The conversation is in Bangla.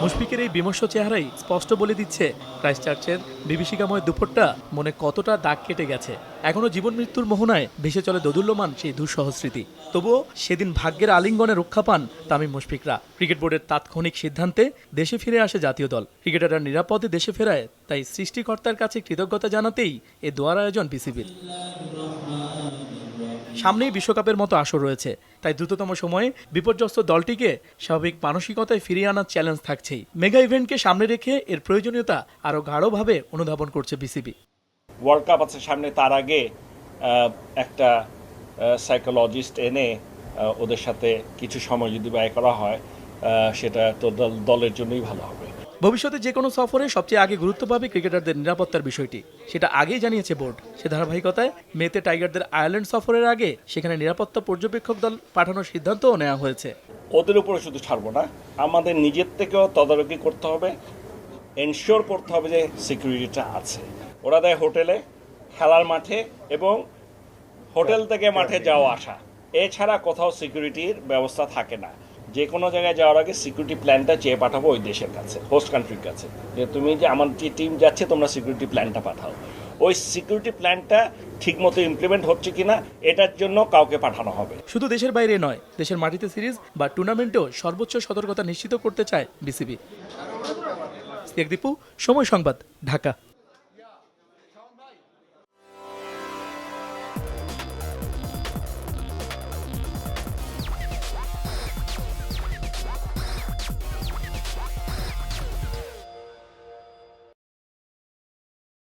মুশফিকের এই বিমর্ষ চেহারাই স্পষ্ট বলে দিচ্ছে ক্রাইস্টচার্চের বিভীষিকাময় দুপুরটা মনে কতটা দাগ কেটে গেছে। এখনো জীবন মৃত্যুর মোহনায় ভেসে চলে দোদুল্যমান সেই দুঃসহ স্মৃতি। তবুও সেদিন ভাগ্যের আলিঙ্গনে রক্ষা পান তামিম মুশফিকরা। ক্রিকেট বোর্ডের তাৎক্ষণিক সিদ্ধান্তে দেশে ফিরে আসে জাতীয় দল। ক্রিকেটাররা নিরাপদে দেশে ফেরায় তাই সৃষ্টিকর্তার কাছে কৃতজ্ঞতা জানাতেই এ দোয়ার আয়োজন বিসিবির। সামনেই বিশ্বকাপের মতো আসর রয়েছে, তাই দ্রুততম সময়ে বিপর্যস্ত দলটিকে স্বাভাবিক মানসিকতায় ফিরিয়ে আনার চ্যালেঞ্জ থাকছেই। মেগা ইভেন্টকে সামনে রেখে এর প্রয়োজনীয়তা আরও গাঢ়ভাবে অনুধাবন করছে বিসিবি। ওয়ার্ল্ড কাপ আছে সামনে, তার আগে একটা সাইকোলজিস্ট এনে ওদের সাথে কিছু সময় যদি ব্যয় করা হয় সেটা তো দলের জন্যই ভালো হবে। ভবিষ্যতে যে কোনো সফরে সবচেয়ে আগে গুরুত্ব পাবে ক্রিকেটারদের নিরাপত্তার বিষয়টি, সেটা আগেই জানিয়েছে বোর্ড। সে ধারাবাহিকতায় মেতে টাইগারদের আয়ারল্যান্ড সফরের আগে সেখানে নিরাপত্তা পর্যবেক্ষক দল পাঠানোর সিদ্ধান্তও নেওয়া হয়েছে। ওদের উপরে শুধু ছাড়বো না, আমাদের নিজের থেকেও তদারকি করতে হবে, এনশিওর করতে হবে যে সিকিউরিটিটা আছে। ওরা দেয় হোটেলে, খেলার মাঠে এবং হোটেল থেকে মাঠে যাওয়া আসা, এছাড়া কোথাও সিকিউরিটির ব্যবস্থা থাকে না। যে কোনো জায়গায় যাওয়ার আগে সিকিউরিটি প্ল্যানটা চেয়ে পাঠাবো ওই দেশের কাছে, হোস্ট কান্ট্রির কাছে, যে তুমি যে আমার যে টিম যাচ্ছে তোমরা সিকিউরিটি প্ল্যানটা পাঠাও। ওই সিকিউরিটি প্ল্যানটা ঠিকমতো ইমপ্লিমেন্ট হচ্ছে কিনা এটার জন্য কাউকে পাঠানো হবে। শুধু দেশের বাইরে নয়, দেশের মাটিতে সিরিজ বা টুর্নামেন্টেও সর্বোচ্চ সতর্কতা নিশ্চিত করতে চায় বিসিবি। দীপু, সময় সংবাদ, ঢাকা।